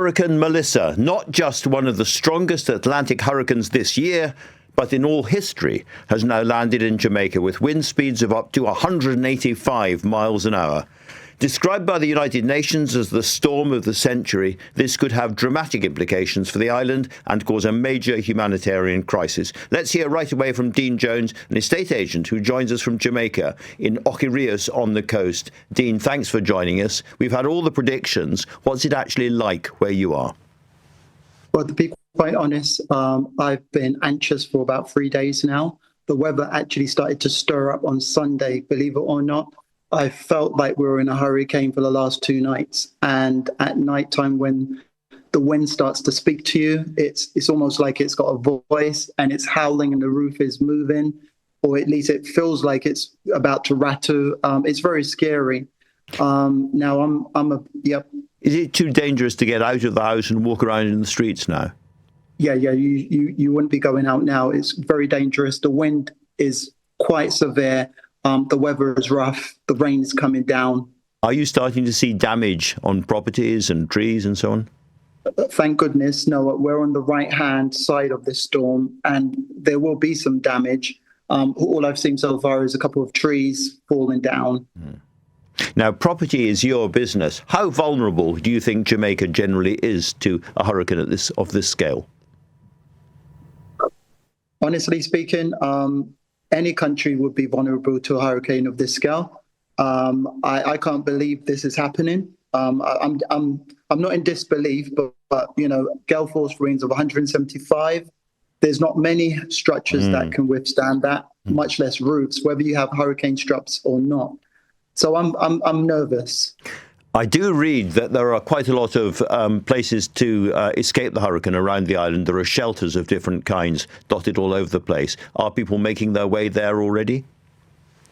Hurricane Melissa, not just one of the strongest Atlantic hurricanes this year, but in all history, has now landed in Jamaica with wind speeds of up to 185 miles an hour. Described by the United Nations as the storm of the century, this could have dramatic implications for the island and cause a major humanitarian crisis. Let's hear right away from Dean Jones, an estate agent who joins us from Jamaica in Ocho-Rios on the coast. Dean, thanks for joining us. We've had all the predictions. What's it actually like where you are? Well, to be quite honest, I've been anxious for about 3 days now. The weather actually started to stir up on Sunday, believe it or not. I felt like we were in a hurricane for the last 2 nights. And at nighttime, when the wind starts to speak to you, it's almost like it's got a voice and it's howling and the roof is moving, or at least it feels like it's about to rattle. It's very scary. Now yep. Is it too dangerous to get out of the house and walk around in the streets now? Yeah. You wouldn't be going out now. It's very dangerous. The wind is quite severe. The weather is rough. The rain is coming down. Are you starting to see damage on properties and trees and so on? Thank goodness, no. We're on the right-hand side of this storm, and there will be some damage. All I've seen so far is a couple of trees falling down. Now, property is your business. How vulnerable do you think Jamaica generally is to a hurricane of this scale? Honestly speaking, any country would be vulnerable to a hurricane of this scale. I can't believe this is happening. I'm not in disbelief, but you know, gale force winds of 175. There's not many structures that can withstand that, much less roofs, whether you have hurricane straps or not. So I'm nervous. I do read that there are quite a lot of places to escape the hurricane around the island. There are shelters of different kinds dotted all over the place. Are people making their way there already?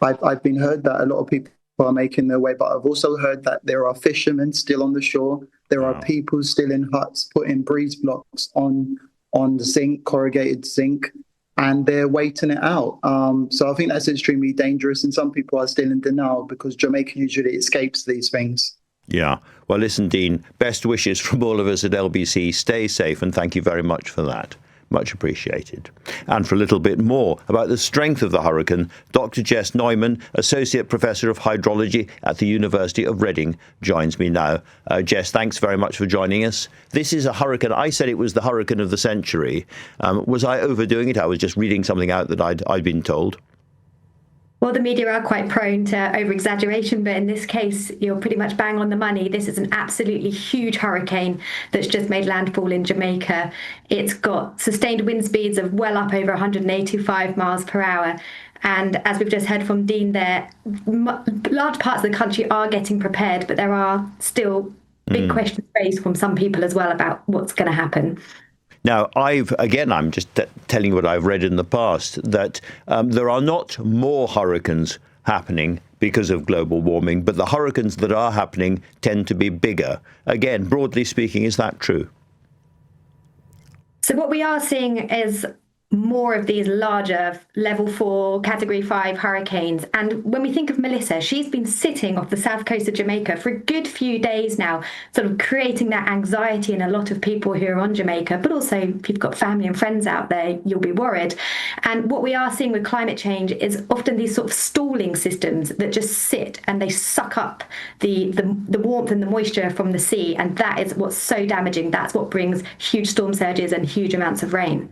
I've been heard that a lot of people are making their way, but I've also heard that there are fishermen still on the shore. There are people still in huts putting breeze blocks on the zinc, corrugated zinc, and they're waiting it out. So I think that's extremely dangerous, and some people are still in denial because Jamaica usually escapes these things. Yeah. Well, listen, Dean, best wishes from all of us at LBC. Stay safe, and thank you very much for that. Much appreciated. And for a little bit more about the strength of the hurricane, Dr. Jess Neumann, Associate Professor of Hydrology at the University of Reading, joins me now. Jess, thanks very much for joining us. This is a hurricane. I said it was the hurricane of the century. Was I overdoing it? I was just reading something out that I'd been told. Well, the media are quite prone to over-exaggeration, but in this case, you're pretty much bang on the money. This is an absolutely huge hurricane that's just made landfall in Jamaica. It's got sustained wind speeds of well up over 185 miles per hour. And as we've just heard from Dean there, large parts of the country are getting prepared, but there are still big questions raised from some people as well about what's going to happen. Now, I'm just telling you what I've read in the past, that there are not more hurricanes happening because of global warming, but the hurricanes that are happening tend to be bigger. Again, broadly speaking, is that true? So what we are seeing is more of these larger level 4, category 5 hurricanes. And when we think of Melissa, she's been sitting off the south coast of Jamaica for a good few days now, sort of creating that anxiety in a lot of people who are on Jamaica, but also if you've got family and friends out there, you'll be worried. And what we are seeing with climate change is often these sort of stalling systems that just sit and they suck up the warmth and the moisture from the sea. And that is what's so damaging. That's what brings huge storm surges and huge amounts of rain.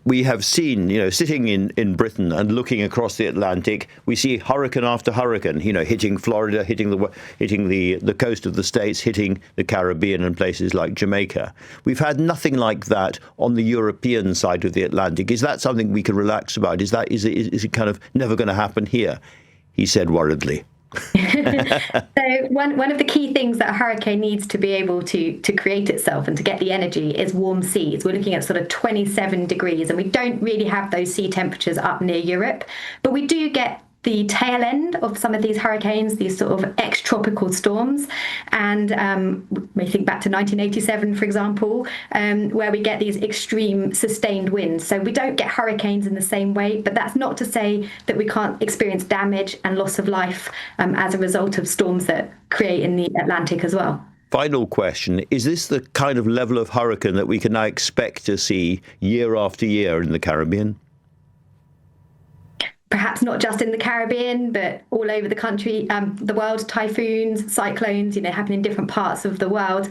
We have seen, sitting in Britain and looking across the Atlantic, we see hurricane after hurricane, hitting Florida, hitting the coast of the States, hitting the Caribbean and places like Jamaica. We've had nothing like that on the European side of the Atlantic. Is that something we can relax about? Is it kind of never going to happen here? He said worriedly. So one of the key things that a hurricane needs to be able to create itself and to get the energy is warm seas. We're looking at sort of 27 degrees, and we don't really have those sea temperatures up near Europe, but we do get the tail end of some of these hurricanes, these sort of ex-tropical storms. And we think back to 1987, for example, where we get these extreme sustained winds. So we don't get hurricanes in the same way, but that's not to say that we can't experience damage and loss of life as a result of storms that create in the Atlantic as well. Final question. Is this the kind of level of hurricane that we can now expect to see year after year in the Caribbean? Perhaps not just in the Caribbean, but all over the country, the world, typhoons, cyclones, happen in different parts of the world.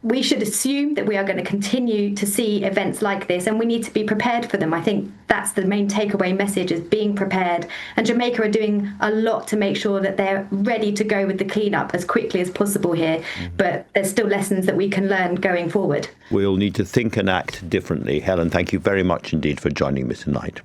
We should assume that we are going to continue to see events like this, and we need to be prepared for them. I think that's the main takeaway message, is being prepared. And Jamaica are doing a lot to make sure that they're ready to go with the cleanup as quickly as possible here. But there's still lessons that we can learn going forward. We'll need to think and act differently. Helen, thank you very much indeed for joining me tonight.